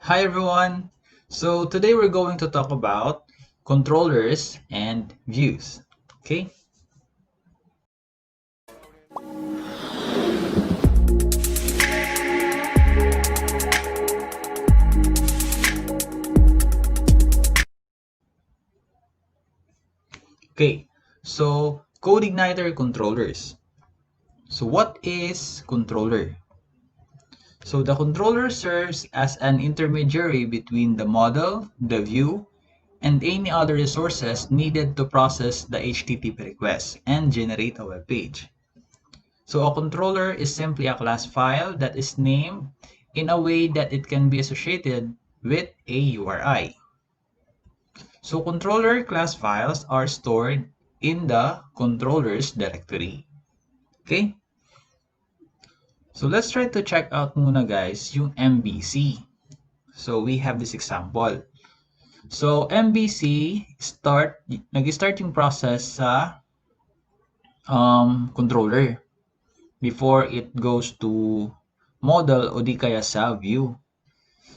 Hi everyone! So today we're going to talk about controllers and views. Okay? Okay. So CodeIgniter controllers. So what is controller? So the controller serves as an intermediary between the model, the view, and any other resources needed to process the HTTP request and generate a web page. So a controller is simply a class file that is named in a way that it can be associated with a URI. So controller class files are stored in the controllers directory. Okay? So let's try to check out muna guys yung MVC. So we have this example. So MVC nag-start yung process sa controller before it goes to model o di kaya sa view.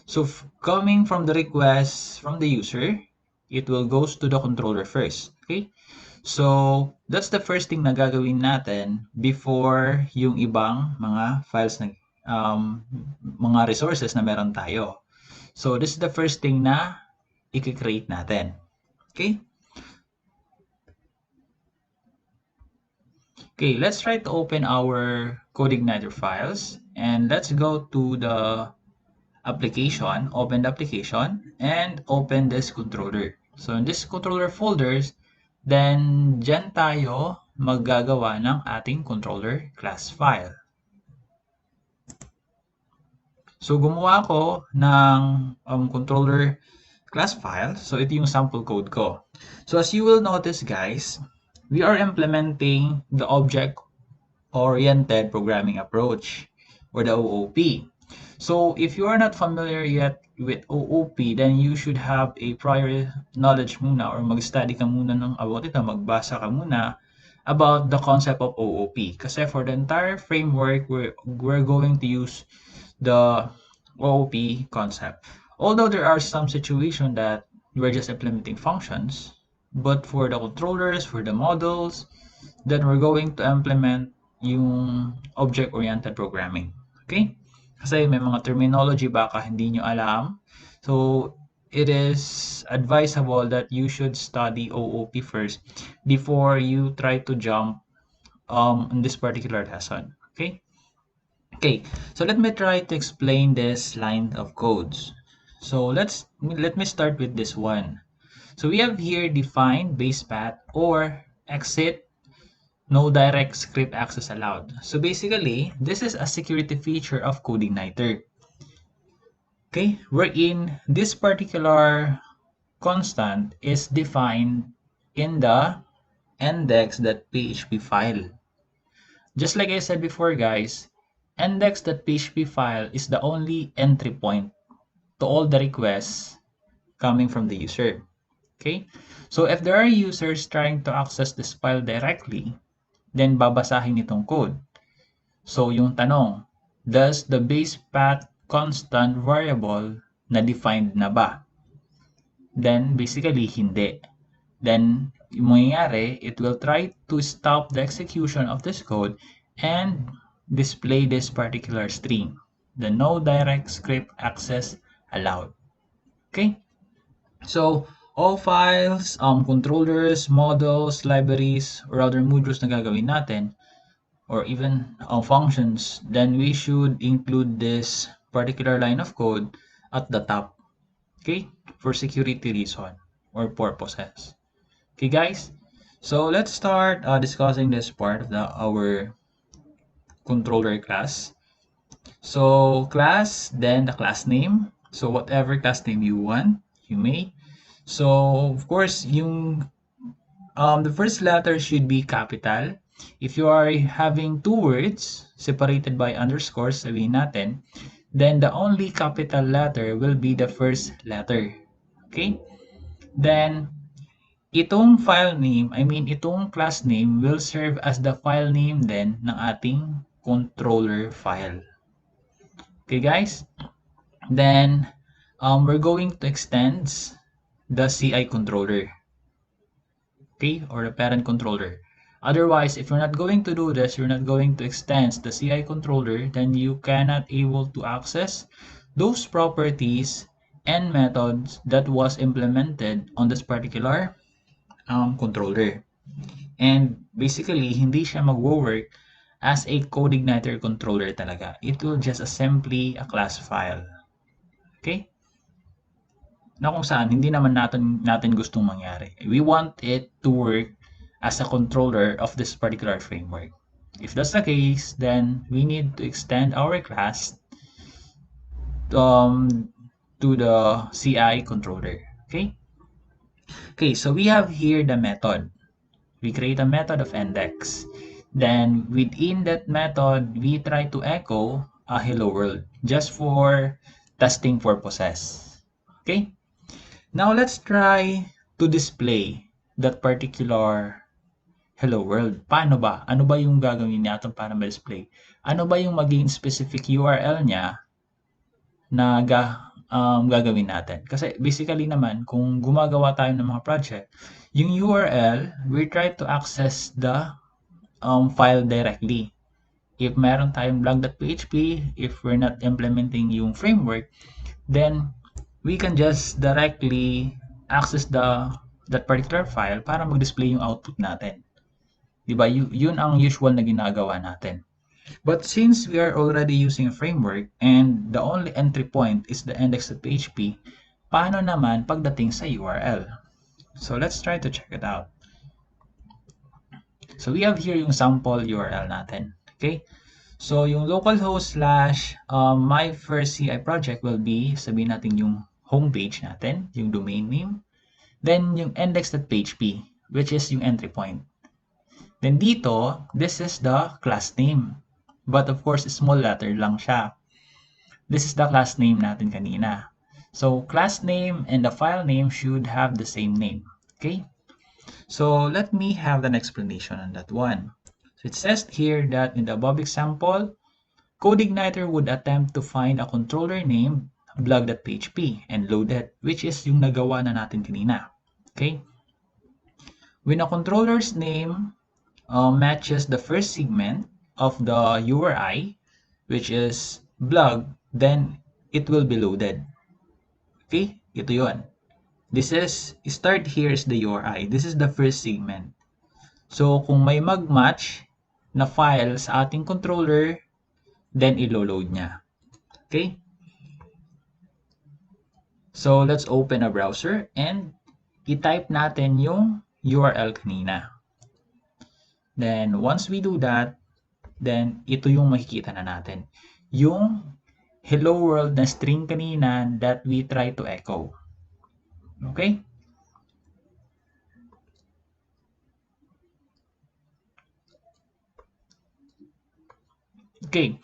So coming from the request from the user, it will goes to the controller first. Okay? So that's the first thing na gagawin natin before yung ibang mga files na mga resources na meron tayo. So this is the first thing na i-create natin. Okay? Okay, let's try to open our CodeIgniter files and let's go to the application, open the application, and open this controller. So in this controller folders, then dyan tayo maggagawa ng ating controller class file. So gumawa ako ng controller class file. So ito yung sample code ko. So as you will notice guys, we are implementing the object-oriented programming approach or the OOP. So if you are not familiar yet with OOP, then you should have a prior knowledge muna or mag-study ka muna about ito, magbasa ka muna about the concept of OOP. Kasi for the entire framework, we're going to use the OOP concept. Although there are some situations that we're just implementing functions, but for the controllers, for the models, then we're going to implement yung object-oriented programming. Okay? Kasi may mga terminology baka hindi nyo alam. So, it is advisable that you should study OOP first before you try to jump in this particular lesson. Okay? Okay, so let me try to explain this line of codes. So let me start with this one. So we have here define base path or exit no direct script access allowed. So basically, this is a security feature of CodeIgniter. Okay, wherein this particular constant is defined in the index.php file. Just like I said before guys, index.php file is the only entry point to all the requests coming from the user. Okay? So if there are users trying to access this file directly, then babasahin itong code. So yung tanong, does the base path constant variable na defined na ba? Then basically hindi. Then yung mangyayari, it will try to stop the execution of this code and display this particular string. The no direct script access allowed. Okay? So, all files, controllers, models, libraries, or other modules na gagawin natin, or even functions, then we should include this particular line of code at the top. Okay? For security reason or purposes. Okay, guys? So, let's start discussing this part of our controller class. So, class, then the class name. So, whatever class name you want, you may. So, of course, the first letter should be capital. If you are having two words separated by underscores, sabihin natin, then the only capital letter will be the first letter. Okay? Then, itong file name, itong class name will serve as the file name then ng ating controller file. Okay, guys? Then, we're going to extend the CI controller, okay, or the parent controller. Otherwise, if you're not going to do this, you're not going to extend the CI controller, then you cannot able to access those properties and methods that was implemented on this particular controller. And basically, hindi siya mag-work as a CodeIgniter controller talaga. It will just simply a class file. Okay? Na kung saan hindi naman natin gustong mangyari. We want it to work as a controller of this particular framework. If that's the case, then we need to extend our class um, to the CI controller. Okay? Okay, so we have here the method. We create a method of index. Then within that method, we try to echo a hello world just for testing purposes. Okay? Now let's try to display that particular hello world. Paano ba? Ano ba yung gagawin natin para ma-display? Ano ba yung maging specific URL niya na gagawin natin? Kasi basically naman, kung gumagawa tayo ng mga project, yung URL, we try to access the file directly. If meron tayong blog.php, if we're not implementing yung framework, then we can just directly access that particular file para mag-display yung output natin. Diba? Yun ang usual na ginagawa natin. But since we are already using a framework and the only entry point is the index.php, paano naman pagdating sa URL? So let's try to check it out. So we have here yung sample URL natin. Okay? So yung localhost slash my first CI project will be, sabihin natin yung homepage natin, yung domain name. Then yung index.php, which is yung entry point. Then dito, this is the class name. But of course, small letter lang siya. This is the class name natin kanina. So class name and the file name should have the same name. Okay? So let me have an explanation on that one. So it says here that in the above example, CodeIgniter would attempt to find a controller named blog.php and load it, which is yung nagawa na natin kanina. Okay? When a controller's name matches the first segment of the URI, which is blog, then it will be loaded. Okay? Ito yun. This is, start here is the URI. This is the first segment. So, kung may mag-match na file sa ating controller, then ilo-load niya. Okay? So, let's open a browser and i-type natin yung URL kanina. Then, once we do that, then ito yung makikita na natin. Yung hello world na string kanina that we try to echo. Okay? Okay.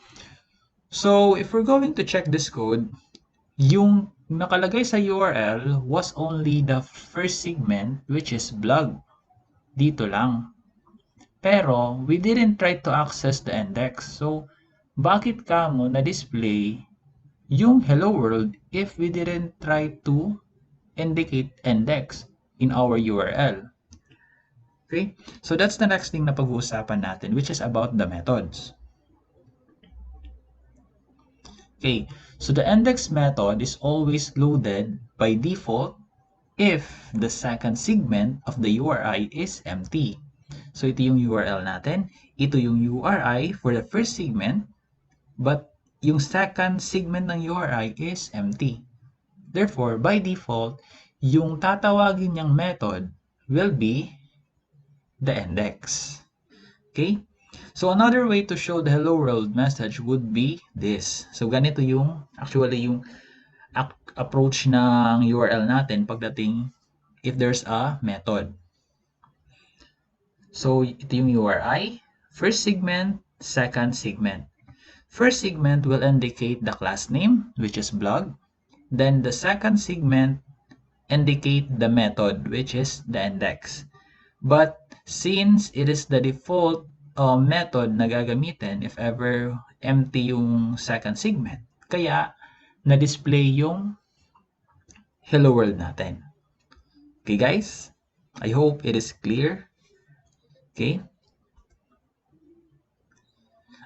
So, if we're going to check this code, yung nakalagay sa URL was only the first segment, which is blog. Dito lang. Pero, we didn't try to access the index. So, bakit kamo na-display yung hello world if we didn't try to indicate index in our URL? Okay? So, that's the next thing na pag-uusapan natin, which is about the methods. Okay, so the index method is always loaded by default if the second segment of the URI is empty. So ito yung URL natin, ito yung URI for the first segment, but yung second segment ng URI is empty. Therefore, by default, yung tatawagin niyang method will be the index. Okay? So another way to show the hello world message would be this. So ganito yung actually yung approach ng URL natin pagdating if there's a method. So ito yung URI, first segment, second segment. First segment will indicate the class name, which is blog. Then the second segment indicate the method, which is the index. But since it is the default method na gagamitin if ever empty yung second segment, kaya na-display yung hello world natin. Okay guys, I hope it is clear. Okay.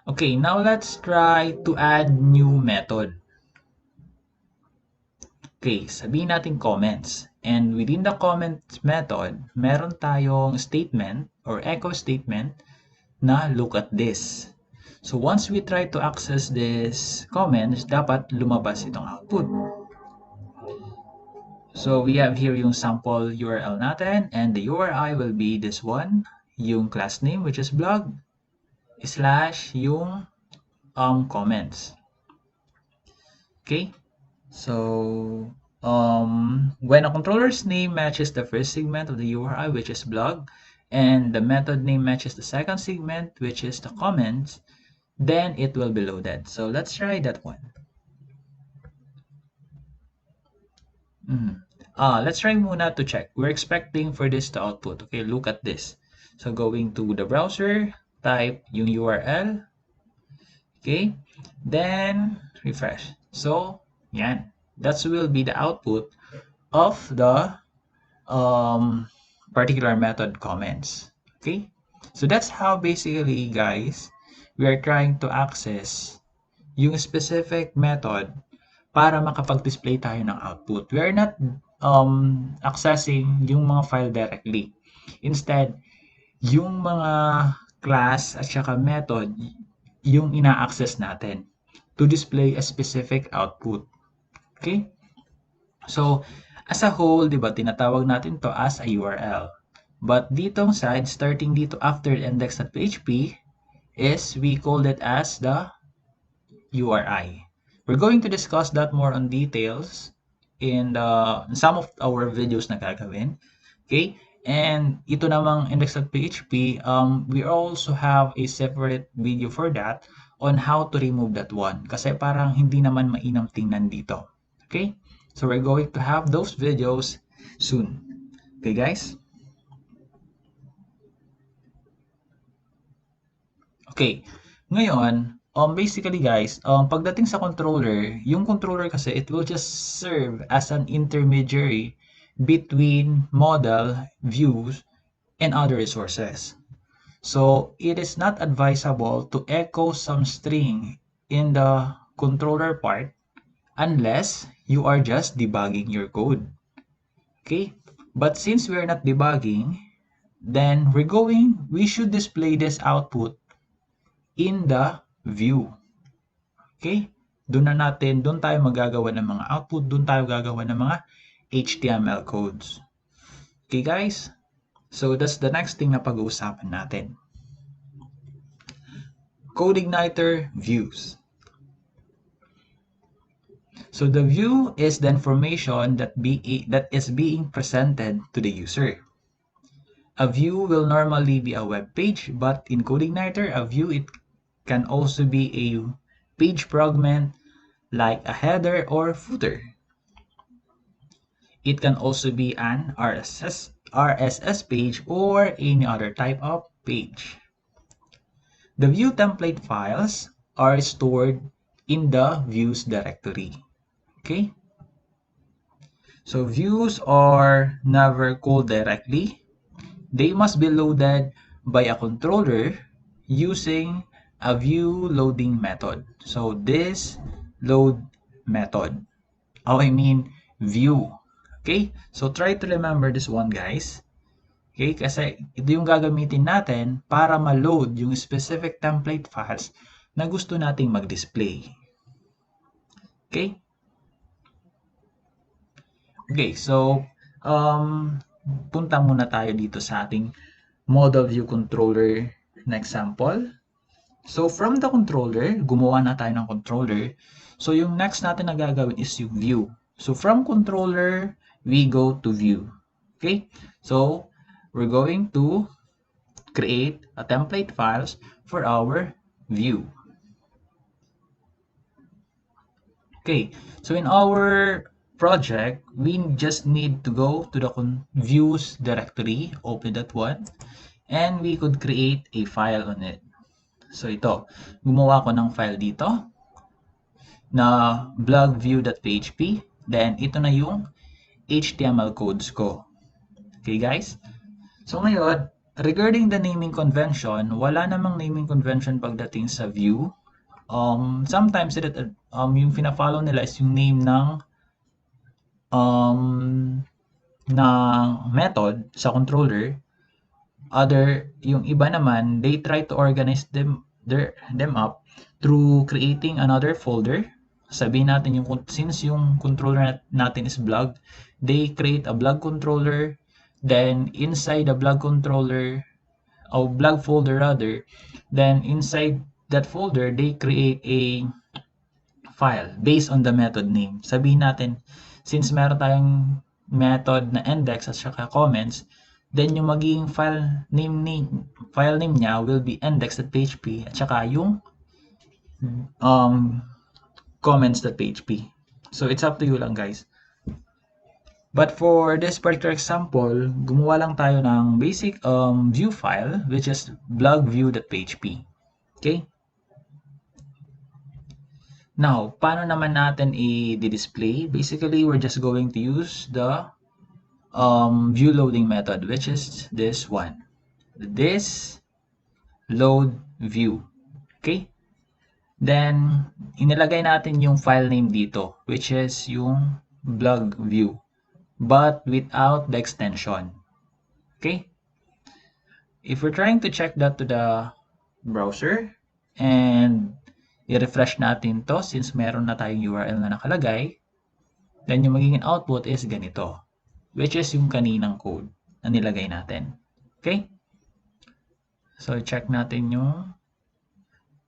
Okay, now let's try to add new method. Okay, sabihin natin comments. And within the comments method, meron tayong statement or echo statement na look at this. So once we try to access this comments, dapat lumabas itong output. So we have here yung sample URL natin, and the URI will be this one, yung class name which is blog, slash yung comments. Okay? So when a controller's name matches the first segment of the URI, which is blog, and the method name matches the second segment, which is the comments, then it will be loaded. So let's try that one. Let's try muna to check. We're expecting for this to output. Okay, look at this. So going to the browser, type yung URL. Okay, then refresh. So, yan. That will be the output of the particular method comments. Okay, so that's how basically, guys, we are trying to access yung specific method para makapag-display tayo ng output. We are not accessing yung mga file directly. Instead, yung mga class at saka method yung ina-access natin to display a specific output. Okay? So, as a whole, di ba, tinatawag natin to as a URL. But ditong side, starting dito after index.php, is we called it as the URI. We're going to discuss that more on details in some of our videos na gagawin. Okay? And ito namang index.php, we also have a separate video for that on how to remove that one. Kasi parang hindi naman mainam tingnan dito. Okay? So we're going to have those videos soon. Okay, guys? Okay. Ngayon, basically guys, pagdating sa controller, yung controller kasi it will just serve as an intermediary between model, views, and other resources. So it is not advisable to echo some string in the controller part unless you are just debugging your code. Okay? But since we are not debugging, then we should display this output in the view. Okay? Doon tayo magagawa ng mga output, doon tayo gagawa ng mga HTML codes. Okay guys? So that's the next thing na pag-uusapan natin. CodeIgniter Views. So the view is the information that is being presented to the user. A view will normally be a web page, but in CodeIgniter, a view it can also be a page fragment like a header or footer. It can also be an RSS page or any other type of page. The view template files are stored in the views directory. Okay? So views are never called directly. They must be loaded by a controller using a view loading method. So this load method. I mean view. Okay? So try to remember this one, guys. Okay? Kasi ito yung gagamitin natin para ma-load yung specific template files na gusto nating mag-display. Okay? Okay, so punta muna tayo dito sa ating model view controller na example. So from the controller, gumawa na tayo ng controller. So yung next natin na gagawin is yung view. So from controller, we go to view. Okay? So we're going to create a template files for our view. Okay, so in our project, we just need to go to the views directory, open that one, and we could create a file on it. So ito, gumawa ko ng file dito na blogview.php. Then ito na yung HTML codes ko. Okay, guys? So ngayon, regarding the naming convention, wala namang naming convention pagdating sa view. Sometimes yung fina-follow nila is yung name um, ng method sa controller. Yung iba naman, they try to organize them up through creating another folder. Sabihin natin since yung controller natin is blog, they create a blog controller, then inside the blog controller, or blog folder rather, then inside that folder, they create a file based on the method name. Sabihin natin, since meron tayong method na index at saka comments, then yung magiging file name niya will be index.php at saka yung comments.php. So it's up to you lang, guys. But for this particular example, gumawa lang tayo ng basic view file which is blogview.php. Okay? Now, paano naman natin i-display? Basically, we're just going to use the view loading method, which is this one. This load view. Okay? Then, inilagay natin yung file name dito, which is yung blog view, but without the extension. Okay? If we're trying to check that to the browser, and i-refresh natin to since meron na tayong URL na nakalagay, then yung magiging output is ganito, which is yung kaninang code na nilagay natin. Okay? So, check natin yung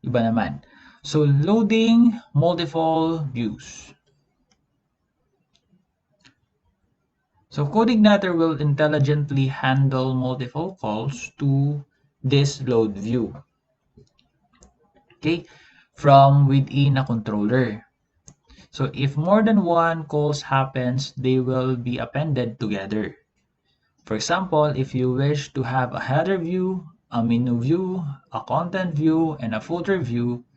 iba naman. So, loading multiple views. So, CodeIgniter will intelligently handle multiple calls to this load view. Okay? From within a controller. So if more than one calls happens, they will be appended together. For example, if you wish to have a header view, a menu view, a content view, and a footer view,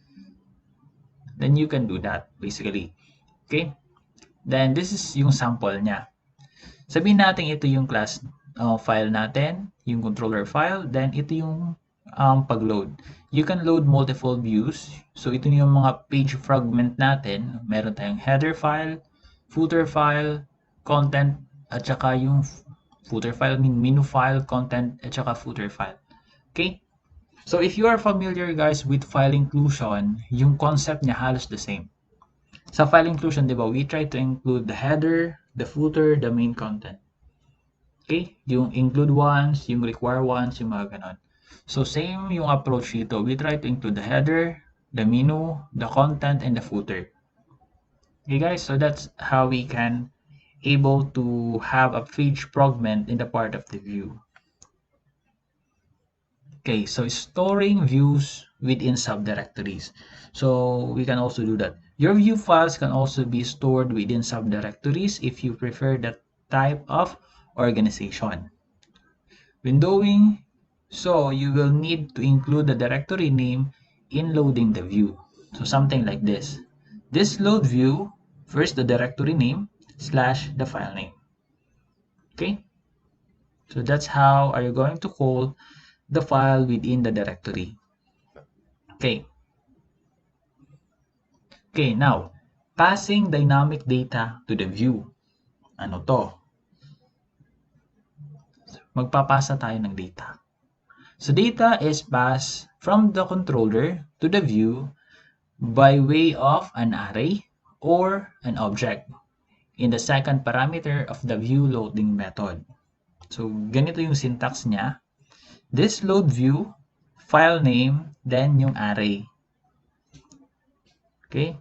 then you can do that basically. Okay? Then this is yung sample niya. Sabihin natin ito yung class file natin, yung controller file, then ito yung pag-load. You can load multiple views. So ito yung mga page fragment natin. Meron tayong header file, footer file, content, at saka yung footer file, menu file, content, at saka footer file. Okay? So if you are familiar guys with file inclusion, yung concept niya halos the same. Sa file inclusion, di ba, we try to include the header, the footer, the main content. Okay? Yung include ones, yung require ones, yung mga ganon. So same yung approach dito. We try to include the header, the menu, the content, and the footer. Okay guys, so that's how we can able to have a page fragment in the part of the view. Okay, so storing views within subdirectories. So we can also do that. Your view files can also be stored within subdirectories if you prefer that type of organization. When doing so, you will need to include the directory name in loading the view. So something like this. This load view, first the directory name / the file name. Okay? So that's how are you going to call the file within the directory. Okay. Okay, now, passing dynamic data to the view. Ano to? Magpapasa tayo ng data. So data is passed from the controller to the view by way of an array or an object in the second parameter of the view loading method. So ganito yung syntax niya. This load view, file name, then yung array. Okay?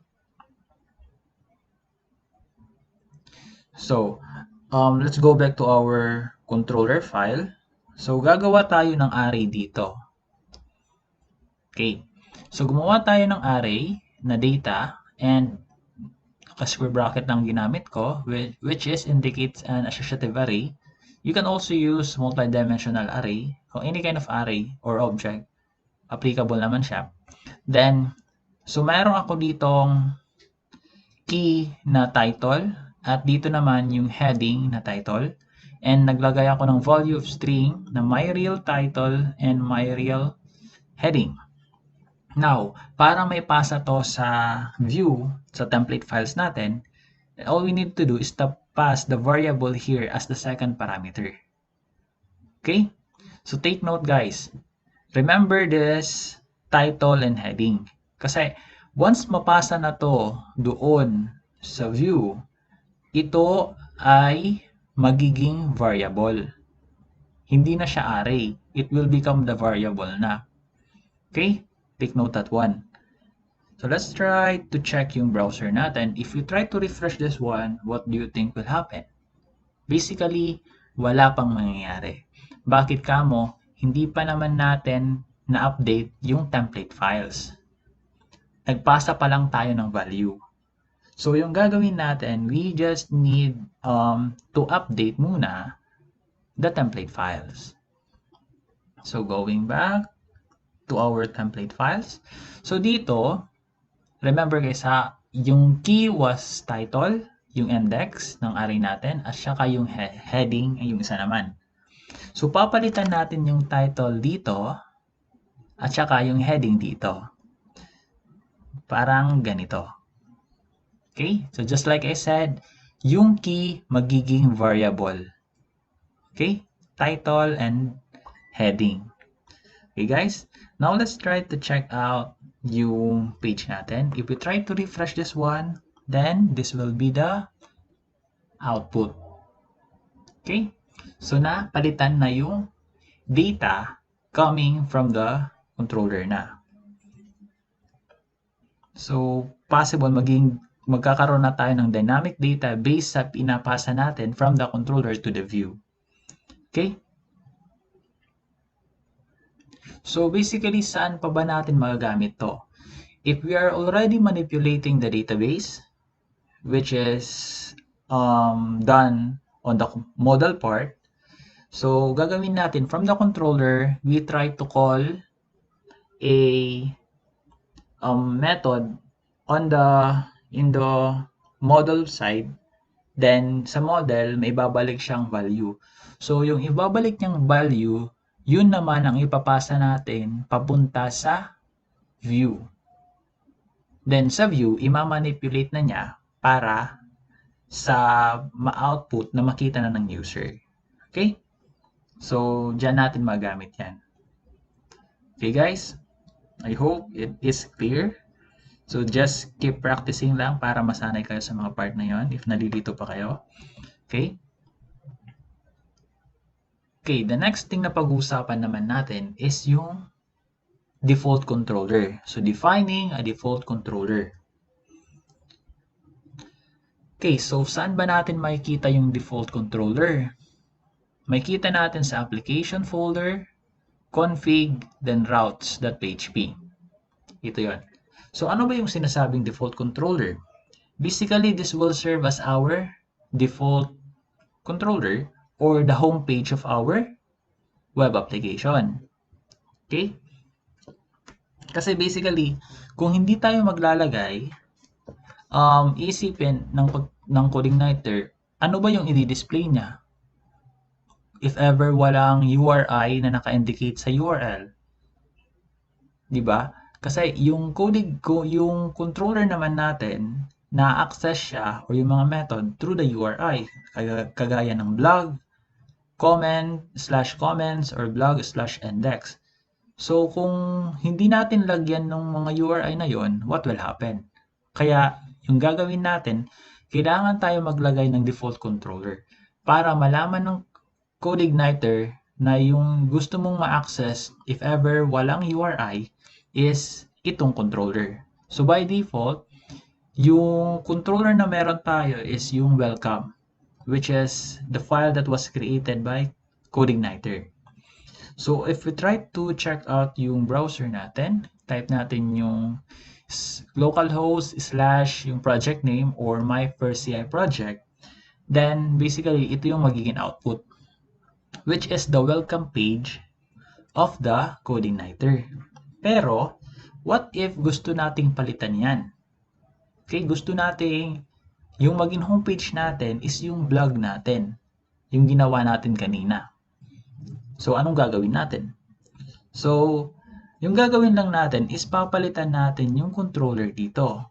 So, let's go back to our controller file. So, gagawa tayo ng array dito. Okay. So, gumawa tayo ng array na data and square bracket lang ginamit ko, which is indicates an associative array. You can also use multi-dimensional array or any kind of array or object. Applicable naman siya. Then, so mayroon ako ditong key na title, At dito naman yung heading na title. And naglagay ako ng value of string na my real title and my real heading. Now, para may pasa to sa view, sa template files natin, all we need to do is to pass the variable here as the second parameter. Okay? So take note guys. Remember this title and heading. Kasi once mapasa na to doon sa view, ito ay magiging variable. Hindi na siya array. It will become the variable na. Okay? Take note that one. So let's try to check yung browser natin. If you try to refresh this one, what do you think will happen? Basically, wala pang mangyayari. Bakit kamo? Hindi pa naman natin na-update yung template files. Nagpasa pa lang tayo ng value. So yung gagawin natin, we just need to update muna the template files. So going back to our template files. So dito, remember guys ha, yung key was title, yung index ng array natin, at saka yung heading ay yung isa naman. So papalitan natin yung title dito, at saka yung heading dito. Parang ganito. Okay? So just like I said, yung key magiging variable. Okay? Title and heading. Okay guys? Now let's try to check out yung page natin. If we try to refresh this one, then this will be the output. Okay? So napalitan na yung data coming from the controller na. So possible magkakaroon na tayo ng dynamic data based sa pinapasa natin from the controller to the view. Okay? So basically, saan pa ba natin magagamit to? If we are already manipulating the database, which is done on the model part, so gagawin natin from the controller, we try to call a method in the model side. Then sa model, may babalik siyang value. So yung ibabalik niyang value, yun naman ang ipapasa natin papunta sa view. Then sa view, imamanipulate na niya para sa ma-output na makita na ng user. Okay? So, dyan natin magamit yan. Okay guys? I hope it is clear. So, just keep practicing lang para masanay kayo sa mga part na yon if nalilito pa kayo. Okay? Okay, the next thing na pag-uusapan naman natin is yung default controller. So, defining a default controller. Okay, so saan ba natin makikita yung default controller? Makikita natin sa application folder, config, then routes.php. Ito yon. So, ano ba yung sinasabing default controller? Basically, this will serve as our default controller or the home page of our web application. Okay? Kasi basically, kung hindi tayo maglalagay, isipin ng CodeIgniter, ano ba yung i-display niya? If ever walang URI na naka-indicate sa URL. Diba? Kasi yung controller naman natin, na-access siya o yung mga method through the URI. Kagaya ng blog, comment/comments or blog/index. So kung hindi natin lagyan ng mga URI na yon, what will happen? Kaya yung gagawin natin, kailangan tayo maglagay ng default controller para malaman ng CodeIgniter na yung gusto mong ma-access if ever walang URI is itong controller. So by default, yung controller na meron tayo is yung welcome, which is the file that was created by CodeIgniter. So if we try to check out yung browser natin, type natin yung localhost / yung project name or my first CI project, then basically ito yung magiging output, which is the welcome page of the CodeIgniter. Pero, what if gusto nating palitan yan? Okay, gusto nating yung maging homepage natin is yung blog natin, yung ginawa natin kanina. So, anong gagawin natin? So, yung gagawin lang natin is papalitan natin yung controller dito.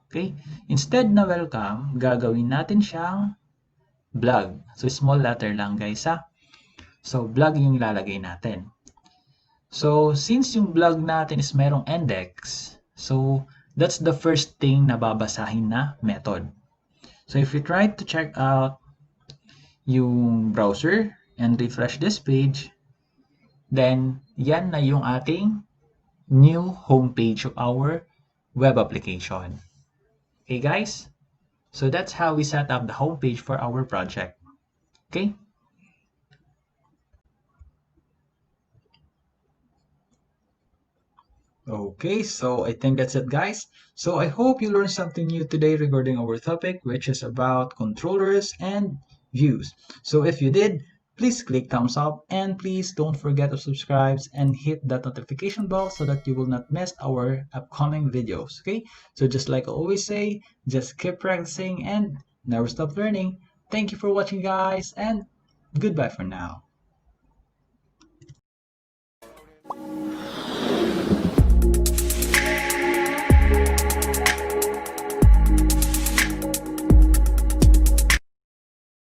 Okay? Instead na welcome, gagawin natin siyang blog. So, small letter lang guys ha. So, blog yung ilalagay natin. So, since yung blog natin is merong index, so that's the first thing na babasahin na method. So, if you try to check out yung browser and refresh this page, then yan na yung ating new homepage of our web application. Okay guys? So that's how we set up the homepage for our project. Okay? Okay, so I think that's it guys. So I hope you learned something new today regarding our topic, which is about controllers and views. So if you did, please click thumbs up and please don't forget to subscribe and hit that notification bell so that you will not miss our upcoming videos. Okay, so just like I always say, just keep practicing and never stop learning. Thank you for watching guys and goodbye for now.